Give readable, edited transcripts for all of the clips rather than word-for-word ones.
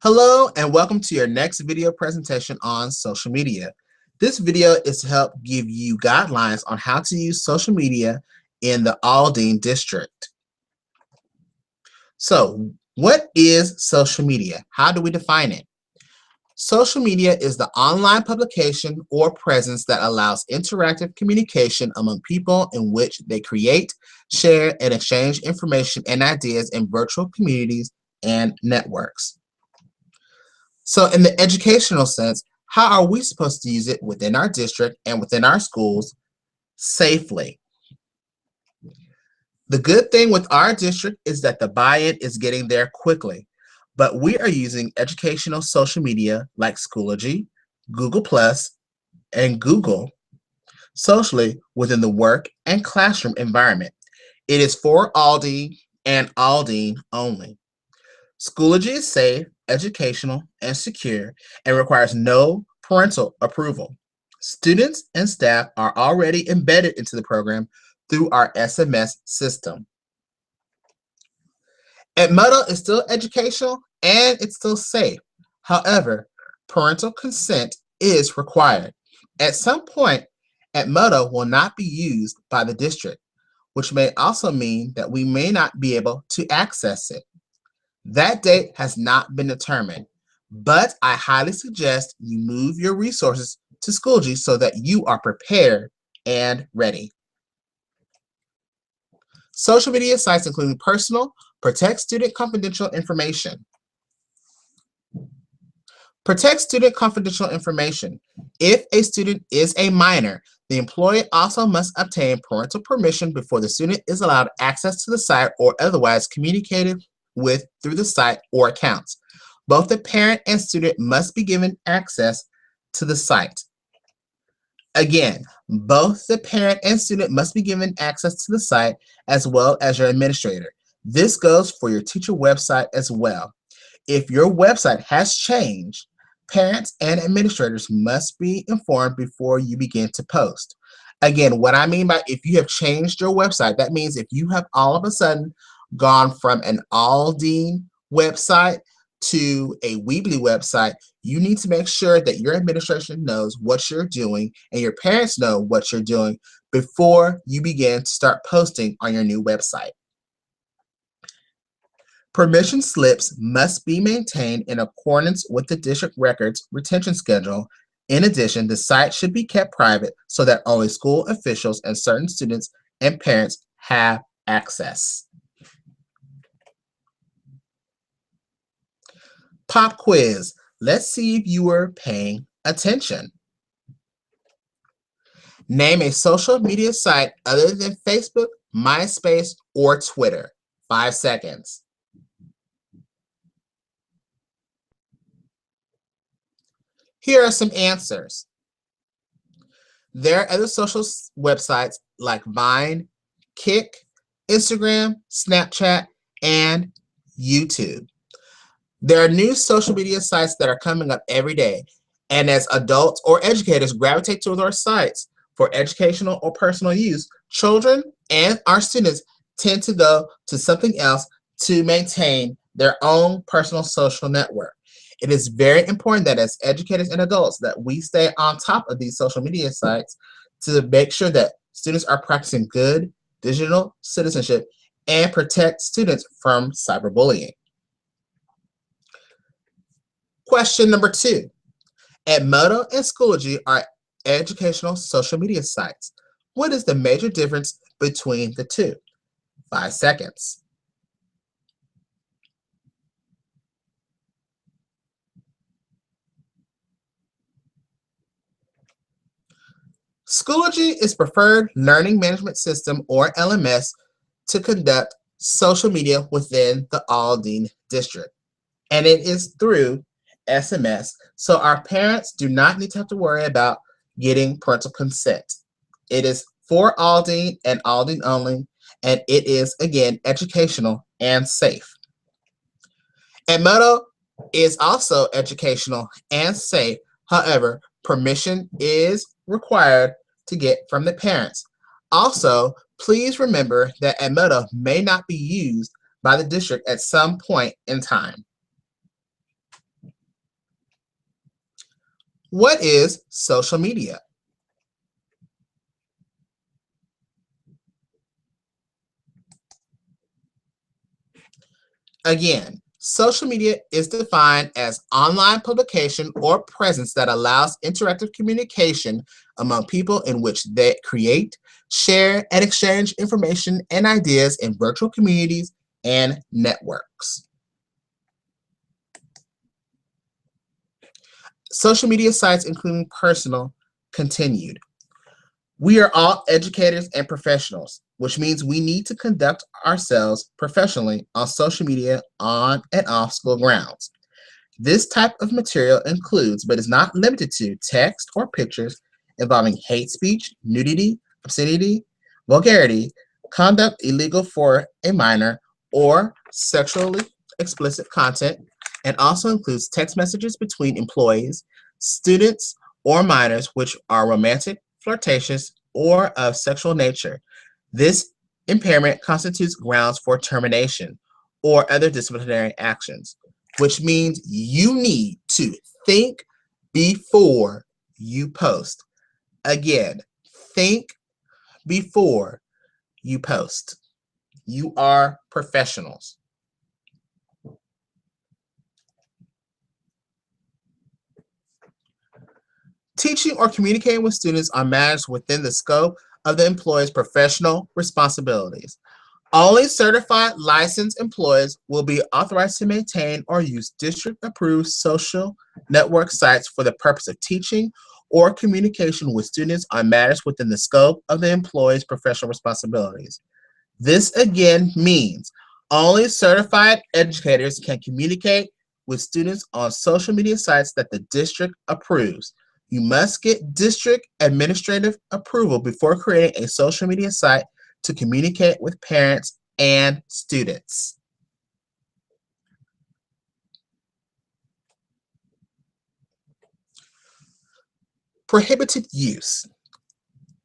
Hello and welcome to your next video presentation on social media. This video is to help give you guidelines on how to use social media in the Aldine district. So, what is social media? How do we define it? Social media is the online publication or presence that allows interactive communication among people in which they create, share, and exchange information and ideas in virtual communities and networks. So in the educational sense, how are we supposed to use it within our district and within our schools safely? The good thing with our district is that the buy-in is getting there quickly, but we are using educational social media like Schoology, Google+, and Google socially within the work and classroom environment. It is for Aldine and Aldine only. Schoology is safe, educational, and secure, and requires no parental approval. Students and staff are already embedded into the program through our SMS system. Edmodo is still educational and it's still safe. However, parental consent is required. At some point, Edmodo will not be used by the district, which may also mean that we may not be able to access it. That date has not been determined, but I highly suggest you move your resources to Schoology so that you are prepared and ready. Social media sites including personal, protect student confidential information. Protect student confidential information. If a student is a minor, the employee also must obtain parental permission before the student is allowed access to the site or otherwise communicated with through the site or accounts. Both the parent and student must be given access to the site. Again, both the parent and student must be given access to the site as well as your administrator. This goes for your teacher website as well. If your website has changed, parents and administrators must be informed before you begin to post. Again, what I mean by if you have changed your website, that means if you have all of a sudden gone from an Aldine website to a Weebly website, you need to make sure that your administration knows what you're doing and your parents know what you're doing before you begin to start posting on your new website. Permission slips must be maintained in accordance with the district records retention schedule. In addition, the site should be kept private so that only school officials and certain students and parents have access. Pop quiz. Let's see if you were paying attention. Name a social media site other than Facebook, MySpace, or Twitter. 5 seconds. Here are some answers. There are other social websites like Vine, Kick, Instagram, Snapchat, and YouTube. There are new social media sites that are coming up every day, and as adults or educators gravitate to our sites for educational or personal use, children and our students tend to go to something else to maintain their own personal social network. It is very important that as educators and adults that we stay on top of these social media sites to make sure that students are practicing good digital citizenship and protect students from cyberbullying. Question number 2. Edmodo and Schoology are educational social media sites. What is the major difference between the two? 5 seconds. Schoology is preferred learning management system or LMS to conduct social media within the Aldine district, and it is through SMS, so our parents do not need to have to worry about getting parental consent. It is for Aldine and Aldine only, and it is, again, educational and safe. Edmodo is also educational and safe. However, permission is required to get from the parents. Also, please remember that Edmodo may not be used by the district at some point in time. What is social media? Again, social media is defined as online publication or presence that allows interactive communication among people in which they create, share, and exchange information and ideas in virtual communities and networks. Social media sites, including personal, continued. We are all educators and professionals, which means we need to conduct ourselves professionally on social media on and off school grounds. This type of material includes, but is not limited to, text or pictures involving hate speech, nudity, obscenity, vulgarity, conduct illegal for a minor, or sexually explicit content, and also includes text messages between employees, students, or minors which are romantic, flirtatious, or of sexual nature. This impairment constitutes grounds for termination or other disciplinary actions, which means you need to think before you post. Again, think before you post. You are professionals. Teaching or communicating with students are matters within the scope of the employee's professional responsibilities. Only certified licensed employees will be authorized to maintain or use district-approved social network sites for the purpose of teaching or communication with students on matters within the scope of the employee's professional responsibilities. This again means only certified educators can communicate with students on social media sites that the district approves. You must get district administrative approval before creating a social media site to communicate with parents and students. Prohibited use.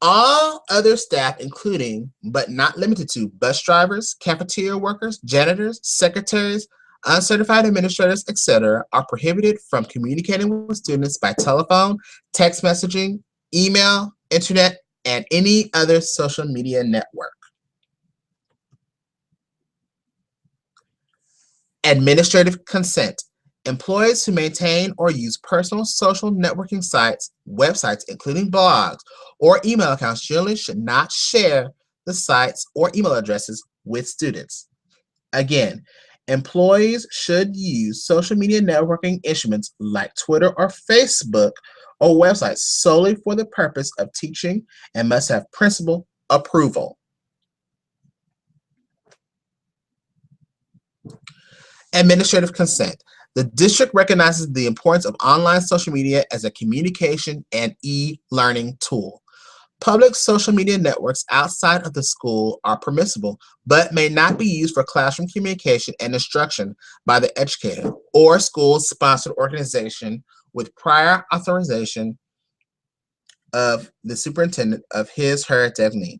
All other staff, including but not limited to bus drivers, cafeteria workers, janitors, secretaries, uncertified administrators, etc., are prohibited from communicating with students by telephone, text messaging, email, internet, and any other social media network. Administrative consent. Employees who maintain or use personal social networking sites, websites, including blogs, or email accounts generally should not share the sites or email addresses with students. Again, employees should use social media networking instruments like Twitter or Facebook or websites solely for the purpose of teaching and must have principal approval. Administrative consent. The district recognizes the importance of online social media as a communication and e-learning tool. Public social media networks outside of the school are permissible, but may not be used for classroom communication and instruction by the educator or school-sponsored organization with prior authorization of the superintendent of his/her designee.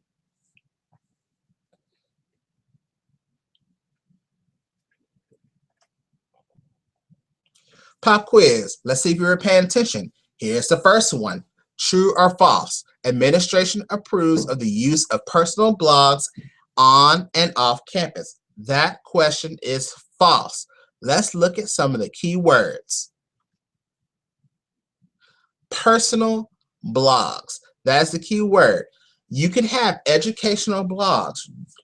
Pop quiz. Let's see if you were paying attention. Here's the first one. True or false? Administration approves of the use of personal blogs on and off campus. That question is false. Let's look at some of the key words. Personal blogs. That's the key word. You can have educational blogs.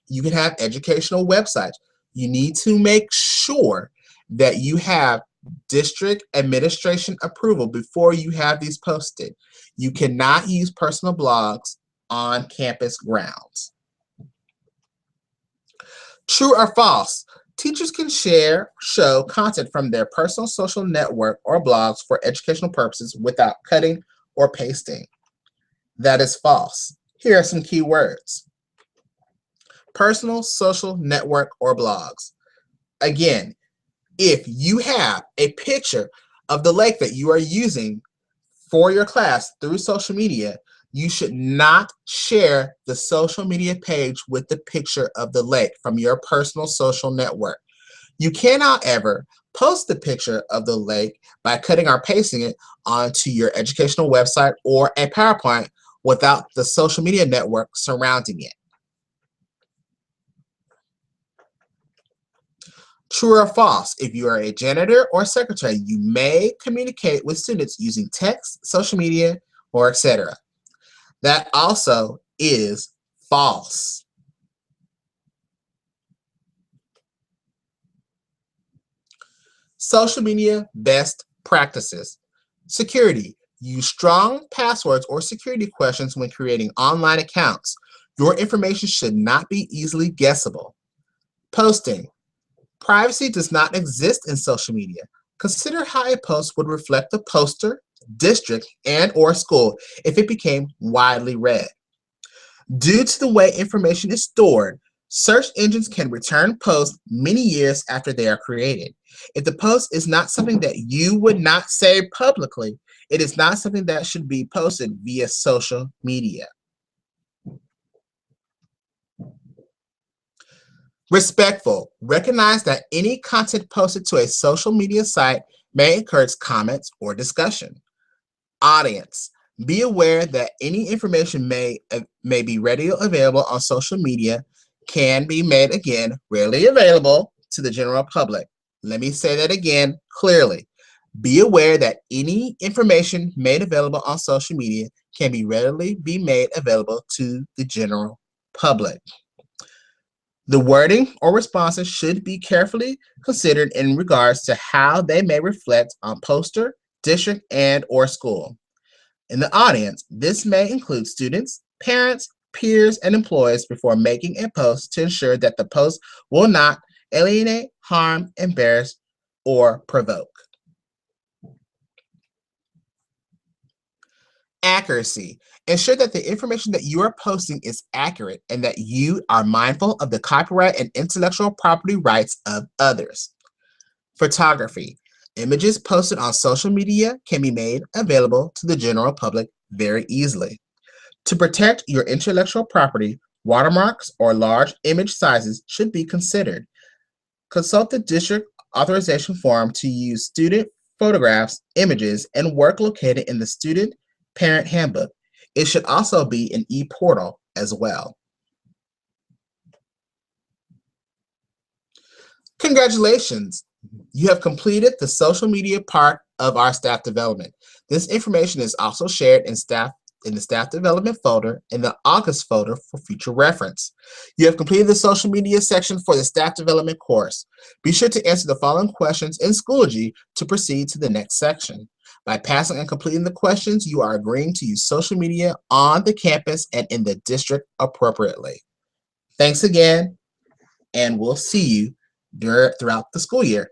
You can have educational websites. You need to make sure that you have district administration approval before you have these posted. You cannot use personal blogs on campus grounds. True or false? Teachers can show content from their personal social network or blogs for educational purposes without cutting or pasting. That is false. Here are some key words. Personal social network or blogs. Again, if you have a picture of the lake that you are using for your class through social media, you should not share the social media page with the picture of the lake from your personal social network. You can, however, Post the picture of the lake by cutting or pasting it onto your educational website or a PowerPoint without the social media network surrounding it. True or false, if you are a janitor or secretary, you may communicate with students using text, social media, or etc. That also is false. Social media best practices. Security. Use strong passwords or security questions when creating online accounts. Your information should not be easily guessable. Posting. Privacy does not exist in social media. Consider how a post would reflect the poster, district, and/or school if it became widely read. Due to the way information is stored, search engines can return posts many years after they are created. If the post is not something that you would not say publicly, it is not something that should be posted via social media. Respectful. Recognize that any content posted to a social media site may encourage comments or discussion. Audience. Be aware that any information may be readily available on social media can be made again readily available to the general public. Let me say that again clearly. Be aware that any information made available on social media can be readily be made available to the general public. The wording or responses should be carefully considered in regards to how they may reflect on poster, district, and/or school. In the audience, this may include students, parents, peers, and employees before making a post to ensure that the post will not alienate, harm, embarrass, or provoke. Accuracy. Ensure that the information that you are posting is accurate and that you are mindful of the copyright and intellectual property rights of others. Photography. Images posted on social media can be made available to the general public very easily. To protect your intellectual property, watermarks or large image sizes should be considered. Consult the district authorization form to use student photographs, images, and work located in the student parent handbook. It should also be an e-portal as well. Congratulations! You have completed the social media part of our staff development. This information is also shared in the staff development folder in the August folder for future reference. You have completed the social media section for the staff development course. Be sure to answer the following questions in Schoology to proceed to the next section. By passing and completing the questions, you are agreeing to use social media on the campus and in the district appropriately. Thanks again, and we'll see you throughout the school year.